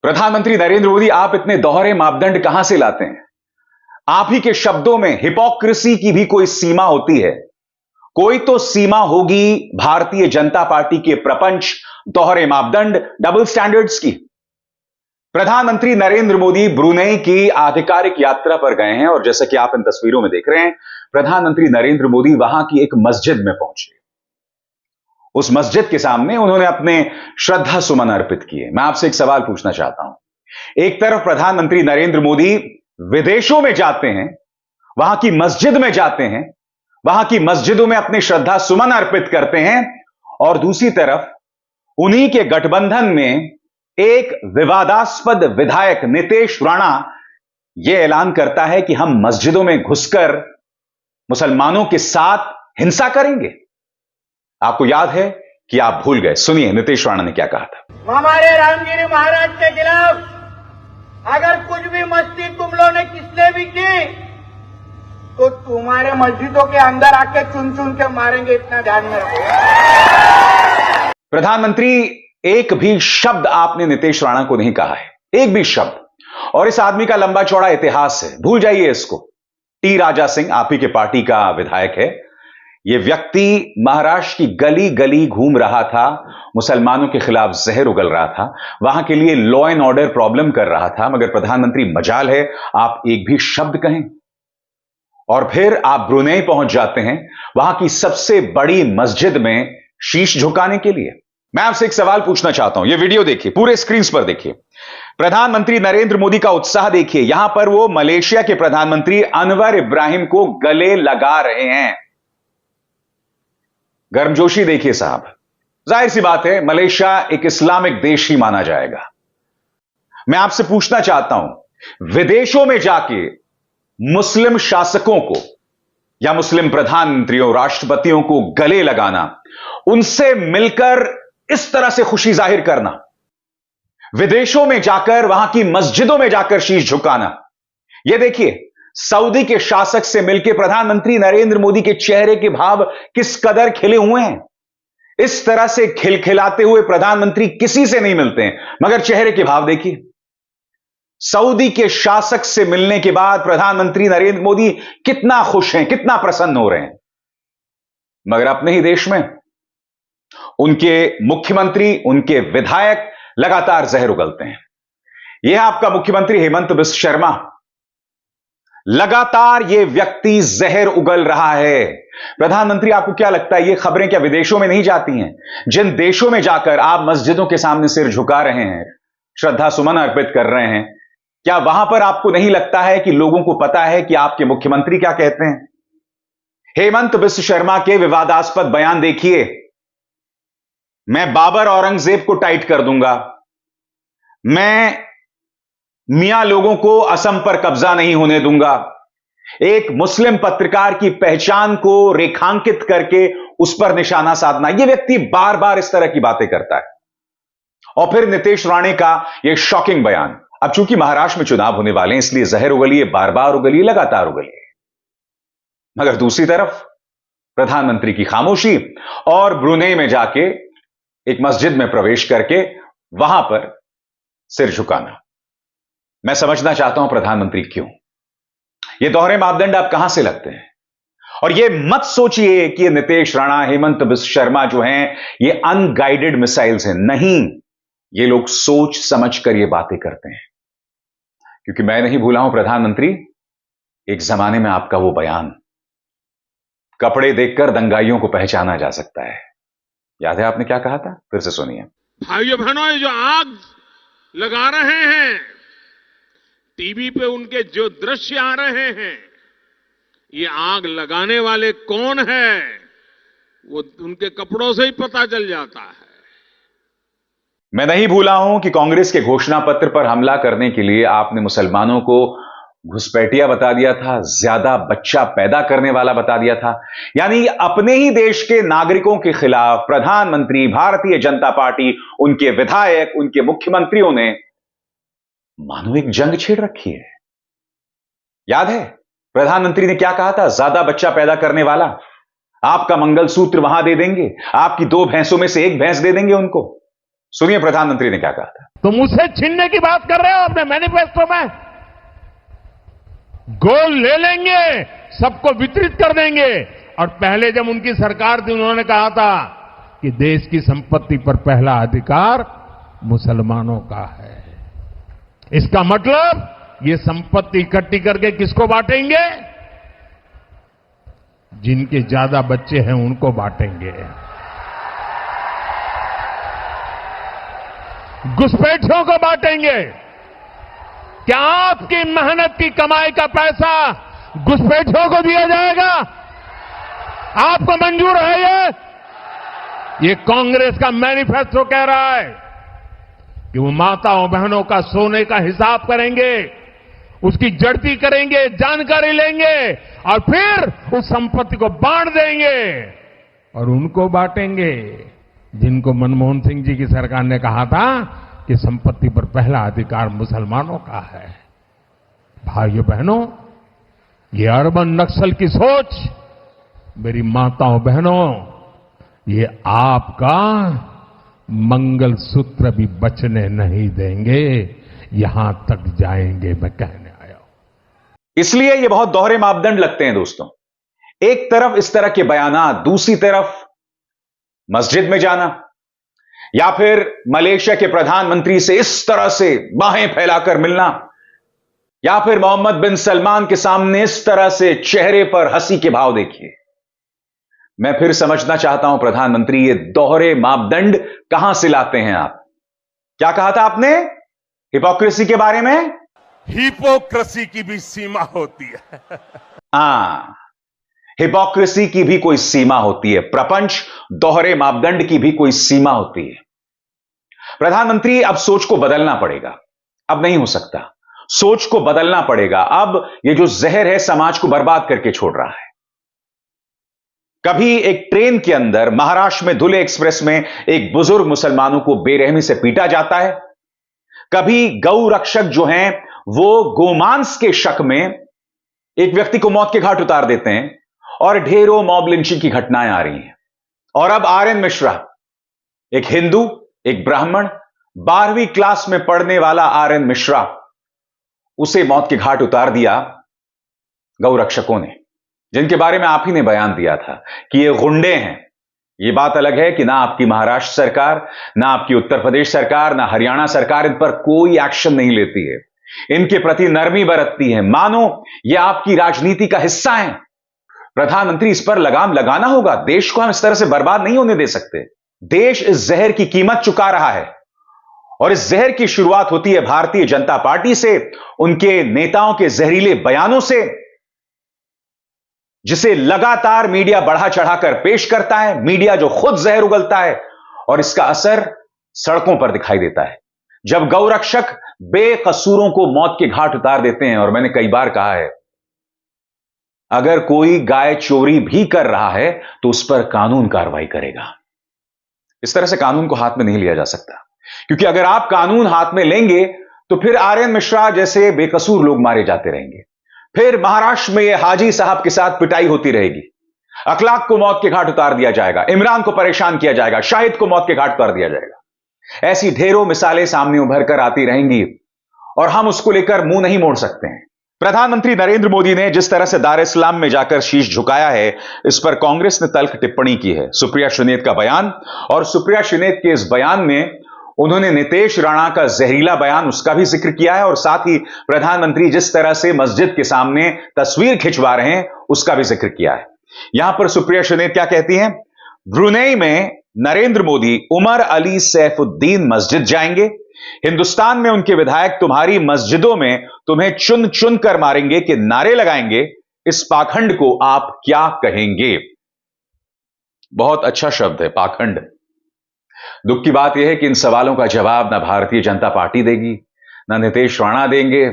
प्रधानमंत्री नरेंद्र मोदी, आप इतने दोहरे मापदंड कहां से लाते हैं? आप ही के शब्दों में हिपोक्रेसी की भी कोई सीमा होती है। कोई तो सीमा होगी भारतीय जनता पार्टी के प्रपंच, दोहरे मापदंड, डबल स्टैंडर्ड्स की। प्रधानमंत्री नरेंद्र मोदी ब्रुनेई की आधिकारिक यात्रा पर गए हैं और जैसा कि आप इन तस्वीरों में देख रहे हैं, प्रधानमंत्री नरेंद्र मोदी वहां की एक मस्जिद में पहुंचे। उस मस्जिद के सामने उन्होंने अपने श्रद्धा सुमन अर्पित किए। मैं आपसे एक सवाल पूछना चाहता हूं। एक तरफ प्रधानमंत्री नरेंद्र मोदी विदेशों में जाते हैं, वहां की मस्जिद में जाते हैं, वहां की मस्जिदों में अपने श्रद्धा सुमन अर्पित करते हैं, और दूसरी तरफ उन्हीं के गठबंधन में एक विवादास्पद विधायक नितेश राणा यह ऐलान करता है कि हम मस्जिदों में घुसकर मुसलमानों के साथ हिंसा करेंगे। आपको याद है कि आप भूल गए। सुनिए नितेश राणा ने क्या कहा था। हमारे रामगिरी महाराज के खिलाफ अगर कुछ भी मस्ती तुम लोगों ने किसने भी की तो तुम्हारे मस्जिदों के अंदर आके चुन चुन के मारेंगे, इतना ध्यान में रखो। प्रधानमंत्री, एक भी शब्द आपने नितेश राणा को नहीं कहा है, एक भी शब्द। और इस आदमी का लंबा चौड़ा इतिहास है, भूल जाइए इसको। टी राजा सिंह आप ही के पार्टी का विधायक है। यह व्यक्ति महाराष्ट्र की गली गली घूम रहा था, मुसलमानों के खिलाफ जहर उगल रहा था, वहां के लिए लॉ एंड ऑर्डर प्रॉब्लम कर रहा था। मगर प्रधानमंत्री, मजाल है आप एक भी शब्द कहें और फिर आप ब्रुनेई पहुंच जाते हैं वहां की सबसे बड़ी मस्जिद में शीश झुकाने के लिए। मैं आपसे एक सवाल पूछना चाहता हूं। यह वीडियो देखिए, पूरे स्क्रीन पर देखिए। प्रधानमंत्री नरेंद्र मोदी का उत्साह देखिए। यहां पर वो मलेशिया के प्रधानमंत्री अनवर इब्राहिम को गले लगा रहे हैं। गर्मजोशी देखिए साहब। जाहिर सी बात है, मलेशिया एक इस्लामिक देश ही माना जाएगा। मैं आपसे पूछना चाहता हूं, विदेशों में जाके मुस्लिम शासकों को या मुस्लिम प्रधानमंत्रियों, राष्ट्रपतियों को गले लगाना, उनसे मिलकर इस तरह से खुशी जाहिर करना, विदेशों में जाकर वहां की मस्जिदों में जाकर शीश झुकाना, यह देखिए सऊदी के शासक से मिलकर प्रधानमंत्री नरेंद्र मोदी के चेहरे के भाव किस कदर खिले हुए हैं। इस तरह से खिलखिलाते हुए प्रधानमंत्री किसी से नहीं मिलते हैं, मगर चेहरे के भाव देखिए। सऊदी के शासक से मिलने के बाद प्रधानमंत्री नरेंद्र मोदी कितना खुश हैं, कितना प्रसन्न हो रहे हैं। मगर अपने ही देश में उनके मुख्यमंत्री, उनके विधायक लगातार जहर उगलते हैं। यह आपका मुख्यमंत्री हेमंत बिस्व शर्मा। लगातार यह व्यक्ति जहर उगल रहा है। प्रधानमंत्री, आपको क्या लगता है, यह खबरें क्या विदेशों में नहीं जाती हैं? जिन देशों में जाकर आप मस्जिदों के सामने सिर झुका रहे हैं, श्रद्धा सुमन अर्पित कर रहे हैं, क्या वहां पर आपको नहीं लगता है कि लोगों को पता है कि आपके मुख्यमंत्री क्या कहते हैं? हेमंत बिस्व शर्मा के विवादास्पद बयान देखिए। मैं बाबर औरंगजेब को टाइट कर दूंगा, मैं मियां लोगों को असम पर कब्जा नहीं होने दूंगा, एक मुस्लिम पत्रकार की पहचान को रेखांकित करके उस पर निशाना साधना, यह व्यक्ति बार बार इस तरह की बातें करता है। और फिर नितेश राणे का यह शॉकिंग बयान। अब चूंकि महाराष्ट्र में चुनाव होने वाले हैं, इसलिए जहर उगलिए, बार बार उगलिए, लगातार उगलिए। मगर दूसरी तरफ प्रधानमंत्री की खामोशी और ब्रुनेई में जाके एक मस्जिद में प्रवेश करके वहां पर सिर झुकाना। मैं समझना चाहता हूं प्रधानमंत्री, क्यों ये दोहरे मापदंड आप कहां से लगते हैं? और ये मत सोचिए कि ये नितेश राणा, हेमंत बिस्व शर्मा जो हैं, ये अनगाइडेड मिसाइल्स हैं। नहीं, ये लोग सोच समझ कर ये बातें करते हैं। क्योंकि मैं नहीं भूला हूं प्रधानमंत्री, एक जमाने में आपका वो बयान, कपड़े देखकर दंगाइयों को पहचाना जा सकता है। याद है आपने क्या कहा था? फिर से सुनिए। भाइयों बहनों, ये जो आग लगा रहे हैं, टीवी पे उनके जो दृश्य आ रहे हैं, ये आग लगाने वाले कौन है वो उनके कपड़ों से ही पता चल जाता है। मैं नहीं भूला हूं कि कांग्रेस के घोषणा पत्र पर हमला करने के लिए आपने मुसलमानों को घुसपैठिया बता दिया था, ज्यादा बच्चा पैदा करने वाला बता दिया था। यानी अपने ही देश के नागरिकों के खिलाफ प्रधानमंत्री, भारतीय जनता पार्टी, उनके विधायक, उनके मुख्यमंत्रियों ने मानो एक जंग छेड़ रखी है। याद है प्रधानमंत्री ने क्या कहा था? ज्यादा बच्चा पैदा करने वाला, आपका मंगलसूत्र वहां दे देंगे, आपकी 2 भैंसों में से 1 भैंस दे देंगे उनको। सुनिए प्रधानमंत्री ने क्या कहा था। तुम उसे छीनने की बात कर रहे हो अपने मैनिफेस्टो में। गोल्ड ले लेंगे, सबको वितरित कर देंगे। और पहले जब उनकी सरकार थी उन्होंने कहा था कि देश की संपत्ति पर पहला अधिकार मुसलमानों का है। इसका मतलब ये संपत्ति इकट्ठी करके किसको बांटेंगे? जिनके ज्यादा बच्चे हैं उनको बांटेंगे। घुसपैठियों को बांटेंगे। क्या आपकी मेहनत की कमाई का पैसा घुसपैठियों को दिया जाएगा? आपको मंजूर है ये कांग्रेस का मैनिफेस्टो कह रहा है कि वो माताओं बहनों का सोने का हिसाब करेंगे, उसकी जड़ती करेंगे, जानकारी लेंगे और फिर उस संपत्ति को बांट देंगे। और उनको बांटेंगे जिनको मनमोहन सिंह जी की सरकार ने कहा था कि संपत्ति पर पहला अधिकार मुसलमानों का है। भाइयों बहनों, ये अर्बन नक्सल की सोच, मेरी माताओं बहनों, ये आपका मंगलसूत्र भी बचने नहीं देंगे, यहां तक जाएंगे, मैं कहने आया हूं। इसलिए ये बहुत दोहरे मापदंड लगते हैं दोस्तों। एक तरफ इस तरह के बयानात, दूसरी तरफ मस्जिद में जाना, या फिर मलेशिया के प्रधानमंत्री से इस तरह से बाहें फैलाकर मिलना, या फिर मोहम्मद बिन सलमान के सामने इस तरह से चेहरे पर हंसी के भाव देखिए। मैं फिर समझना चाहता हूं प्रधानमंत्री, ये दोहरे मापदंड कहां से लाते हैं आप? क्या कहा था आपने हिपोक्रेसी के बारे में? हिपोक्रेसी की भी सीमा होती है। हां, हिपोक्रेसी की भी कोई सीमा होती है। प्रपंच, दोहरे मापदंड की भी कोई सीमा होती है। प्रधानमंत्री, अब सोच को बदलना पड़ेगा। अब नहीं हो सकता, सोच को बदलना पड़ेगा। अब ये जो जहर है समाज को बर्बाद करके छोड़ रहा है। कभी एक ट्रेन के अंदर महाराष्ट्र में धुले एक्सप्रेस में एक बुजुर्ग मुसलमानों को बेरहमी से पीटा जाता है। कभी गौ रक्षक जो हैं वो गोमांस के शक में एक व्यक्ति को मौत के घाट उतार देते हैं और ढेरों मॉब लिंचिंग की घटनाएं आ रही हैं। और अब आर.एन. मिश्रा, एक हिंदू, एक ब्राह्मण, 12वीं क्लास में पढ़ने वाला आर.एन. मिश्रा, उसे मौत के घाट उतार दिया गौ रक्षकों ने, जिनके बारे में आप ही ने बयान दिया था कि ये गुंडे हैं। ये बात अलग है कि ना आपकी महाराष्ट्र सरकार, ना आपकी उत्तर प्रदेश सरकार, ना हरियाणा सरकार इन पर कोई एक्शन नहीं लेती है, इनके प्रति नरमी बरतती है, मानो ये आपकी राजनीति का हिस्सा है। प्रधानमंत्री, इस पर लगाम लगाना होगा। देश को हम इस तरह से बर्बाद नहीं होने दे सकते। देश इस जहर की कीमत चुका रहा है और इस जहर की शुरुआत होती है भारतीय जनता पार्टी से, उनके नेताओं के जहरीले बयानों से, जिसे लगातार मीडिया बढ़ा चढ़ाकर पेश करता है, मीडिया जो खुद जहर उगलता है और इसका असर सड़कों पर दिखाई देता है। जब गौरक्षक बेकसूरों को मौत के घाट उतार देते हैं, और मैंने कई बार कहा है, अगर कोई गाय चोरी भी कर रहा है तो उस पर कानून कार्रवाई करेगा। इस तरह से कानून को हाथ में नहीं लिया जा सकता, क्योंकि अगर आप कानून हाथ में लेंगे तो फिर आर.एन. मिश्रा जैसे बेकसूर लोग मारे जाते रहेंगे, फिर महाराष्ट्र में यह हाजी साहब के साथ पिटाई होती रहेगी, अखलाक को मौत के घाट उतार दिया जाएगा, इमरान को परेशान किया जाएगा, शाहिद को मौत के घाट उतार दिया जाएगा। ऐसी ढेरों मिसालें सामने उभर कर आती रहेंगी और हम उसको लेकर मुंह नहीं मोड़ सकते हैं। प्रधानमंत्री नरेंद्र मोदी ने जिस तरह से दार इस्लाम में जाकर शीश झुकाया है, इस पर कांग्रेस ने तल्ख टिप्पणी की है। सुप्रिया श्रीनेत का बयान, और सुप्रिया श्रीनेत के इस बयान में उन्होंने नीतीश राणा का जहरीला बयान, उसका भी जिक्र किया है, और साथ ही प्रधानमंत्री जिस तरह से मस्जिद के सामने तस्वीर खिंचवा रहे हैं उसका भी जिक्र किया है। यहां पर सुप्रिया श्रीनेत क्या कहती हैं? ब्रुनेई में नरेंद्र मोदी उमर अली सैफुद्दीन मस्जिद जाएंगे, हिंदुस्तान में उनके विधायक तुम्हारी मस्जिदों में तुम्हें चुन चुन कर मारेंगे कि नारे लगाएंगे, इस पाखंड को आप क्या कहेंगे? बहुत अच्छा शब्द है, पाखंड। दुख की बात यह है कि इन सवालों का जवाब ना भारतीय जनता पार्टी देगी, ना नीतीश राणा देंगे,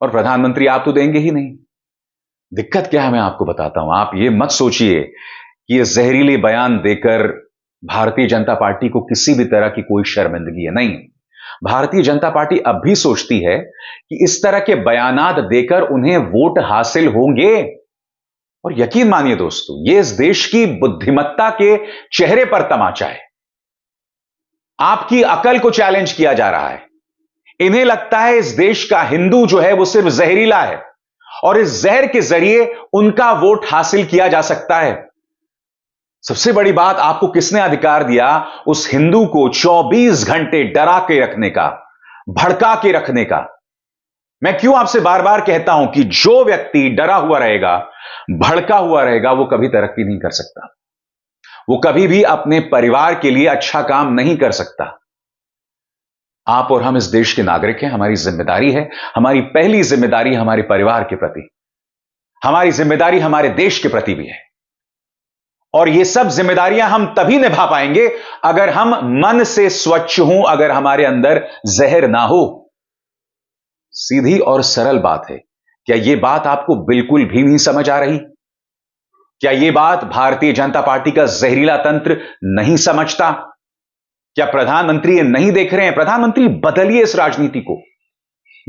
और प्रधानमंत्री आप तो देंगे ही नहीं। दिक्कत क्या है मैं आपको बताता हूं। आप ये मत सोचिए कि ये जहरीले बयान देकर भारतीय जनता पार्टी को किसी भी तरह की कोई शर्मिंदगी है, नहीं। भारतीय जनता पार्टी अब भी सोचती है कि इस तरह के बयानात देकर उन्हें वोट हासिल होंगे, और यकीन मानिए दोस्तों, ये इस देश की बुद्धिमत्ता के चेहरे पर तमाचा है। आपकी अकल को चैलेंज किया जा रहा है। इन्हें लगता है इस देश का हिंदू जो है वो सिर्फ जहरीला है और इस जहर के जरिए उनका वोट हासिल किया जा सकता है। सबसे बड़ी बात, आपको किसने अधिकार दिया उस हिंदू को 24 घंटे डरा के रखने का, भड़का के रखने का? मैं क्यों आपसे बार बार कहता हूं कि जो व्यक्ति डरा हुआ रहेगा, भड़का हुआ रहेगा, वो कभी तरक्की नहीं कर सकता, वो कभी भी अपने परिवार के लिए अच्छा काम नहीं कर सकता। आप और हम इस देश के नागरिक हैं, हमारी जिम्मेदारी है, हमारी पहली जिम्मेदारी हमारे परिवार के प्रति, हमारी जिम्मेदारी हमारे देश के प्रति भी है। और ये सब जिम्मेदारियां हम तभी निभा पाएंगे अगर हम मन से स्वच्छ हों, अगर हमारे अंदर जहर ना हो। सीधी और सरल बात है। क्या यह बात आपको बिल्कुल भी नहीं समझ आ रही? क्या यह बात भारतीय जनता पार्टी का जहरीला तंत्र नहीं समझता? क्या प्रधानमंत्री ये नहीं देख रहे हैं? प्रधानमंत्री बदलिए इस राजनीति को।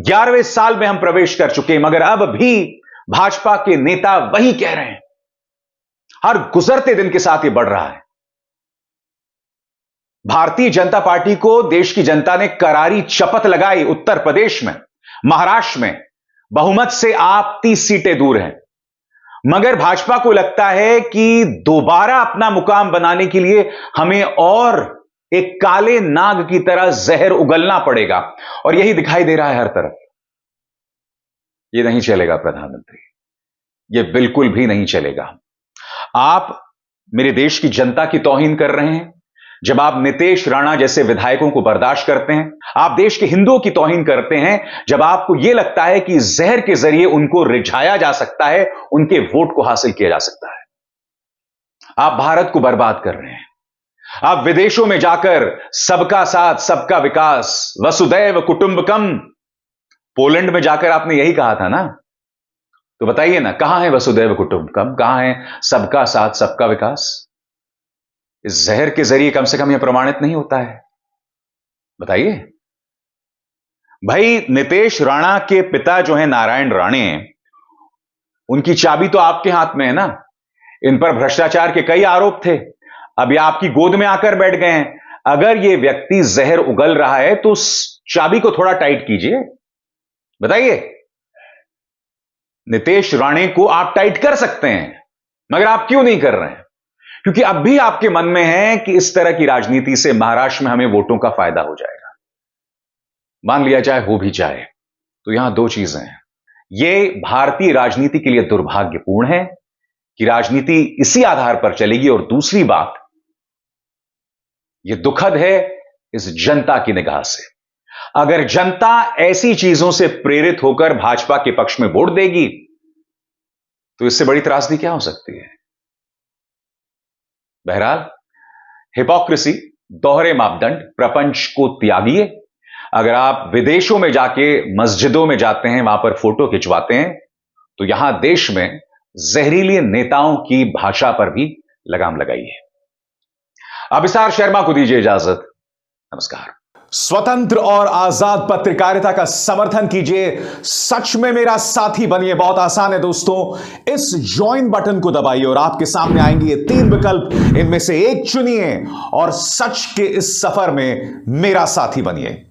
11वें साल में हम प्रवेश कर चुके हैं, मगर अब भी भाजपा के नेता वही कह रहे हैं। हर गुजरते दिन के साथ ये बढ़ रहा है। भारतीय जनता पार्टी को देश की जनता ने करारी शपथ लगाई। उत्तर प्रदेश में, महाराष्ट्र में बहुमत से आप 30 सीटें दूर हैं, मगर भाजपा को लगता है कि दोबारा अपना मुकाम बनाने के लिए हमें और एक काले नाग की तरह जहर उगलना पड़ेगा, और यही दिखाई दे रहा है हर तरफ। यह नहीं चलेगा प्रधानमंत्री, यह बिल्कुल भी नहीं चलेगा। आप मेरे देश की जनता की तौहीन कर रहे हैं जब आप नितेश राणा जैसे विधायकों को बर्दाश्त करते हैं। आप देश के हिंदुओं की तौहीन करते हैं जब आपको यह लगता है कि जहर के जरिए उनको रिझाया जा सकता है, उनके वोट को हासिल किया जा सकता है। आप भारत को बर्बाद कर रहे हैं। आप विदेशों में जाकर सबका साथ सबका विकास, वसुदैव कुटुंबकम, पोलैंड में जाकर आपने यही कहा था ना, तो बताइए ना, कहां है वसुदैव कुटुंबकम, कहां है सबका साथ सबका विकास? इस जहर के जरिए कम से कम यह प्रमाणित नहीं होता है। बताइए भाई, नितेश राणा के पिता जो है नारायण राणे, उनकी चाबी तो आपके हाथ में है ना। इन पर भ्रष्टाचार के कई आरोप थे, अब ये आपकी गोद में आकर बैठ गए हैं। अगर ये व्यक्ति जहर उगल रहा है तो उस चाबी को थोड़ा टाइट कीजिए। बताइए, नितेश राणे को आप टाइट कर सकते हैं, मगर आप क्यों नहीं कर रहे हैं? क्योंकि अब भी आपके मन में है कि इस तरह की राजनीति से महाराष्ट्र में हमें वोटों का फायदा हो जाएगा। मान लिया जाए हो भी जाए, तो यहां दो चीजें हैं। यह भारतीय राजनीति के लिए दुर्भाग्यपूर्ण है कि राजनीति इसी आधार पर चलेगी, और दूसरी बात, यह दुखद है इस जनता की निगाह से। अगर जनता ऐसी चीजों से प्रेरित होकर भाजपा के पक्ष में वोट देगी तो इससे बड़ी त्रासदी क्या हो सकती है? बहरहाल, हिपोक्रेसी, दोहरे मापदंड, प्रपंच को त्यागिए। अगर आप विदेशों में जाके मस्जिदों में जाते हैं, वहां पर फोटो खिंचवाते हैं, तो यहां देश में जहरीले नेताओं की भाषा पर भी लगाम लगाइए। अभिसार शर्मा को दीजिए इजाजत। नमस्कार। स्वतंत्र और आजाद पत्रकारिता का समर्थन कीजिए, सच में मेरा साथी बनिए। बहुत आसान है दोस्तों, इस ज्वाइन बटन को दबाइए और आपके सामने आएंगे ये 3 विकल्प, इनमें से एक चुनिए और सच के इस सफर में मेरा साथी बनिए।